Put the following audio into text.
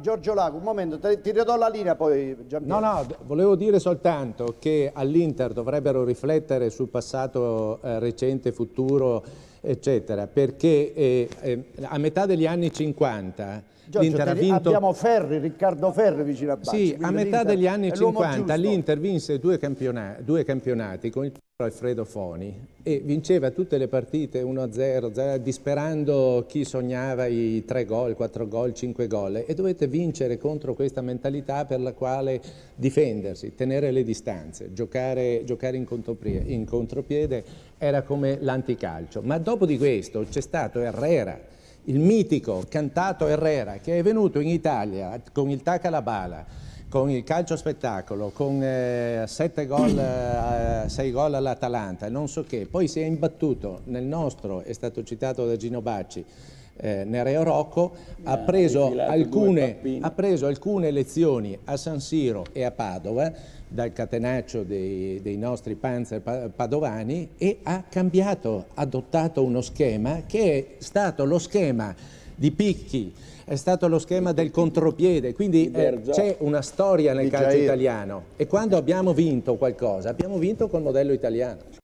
Giorgio Lago, un momento, ti ridò la linea poi Giampiero. No, volevo dire soltanto che all'Inter dovrebbero riflettere sul passato recente, futuro, eccetera, perché a metà degli anni 50 l'Inter ha vinto... Abbiamo Ferri, Riccardo Ferri vicino a Bacci. Sì, a metà degli anni 50 l'Inter vinse due campionati con il Alfredo Foni e vinceva tutte le partite 1-0, disperando chi sognava i 3 gol, 4 gol, 5 gol, e dovete vincere contro questa mentalità per la quale difendersi, tenere le distanze, giocare in contropiede era come l'anticalcio. Ma dopo di questo c'è stato Herrera, il mitico cantato Herrera, che è venuto in Italia con il Taca alla Bala, con il calcio spettacolo, con 6 gol all'Atalanta, non so che, poi si è imbattuto nel nostro, è stato citato da Gino Bacci, Nereo Rocco, ha preso alcune lezioni a San Siro e a Padova, dal catenaccio dei nostri panzer padovani, e ha cambiato, adottato uno schema che è stato lo schema di Picchi, è stato lo schema del contropiede, quindi c'è una storia nel calcio italiano, e quando abbiamo vinto qualcosa abbiamo vinto col modello italiano.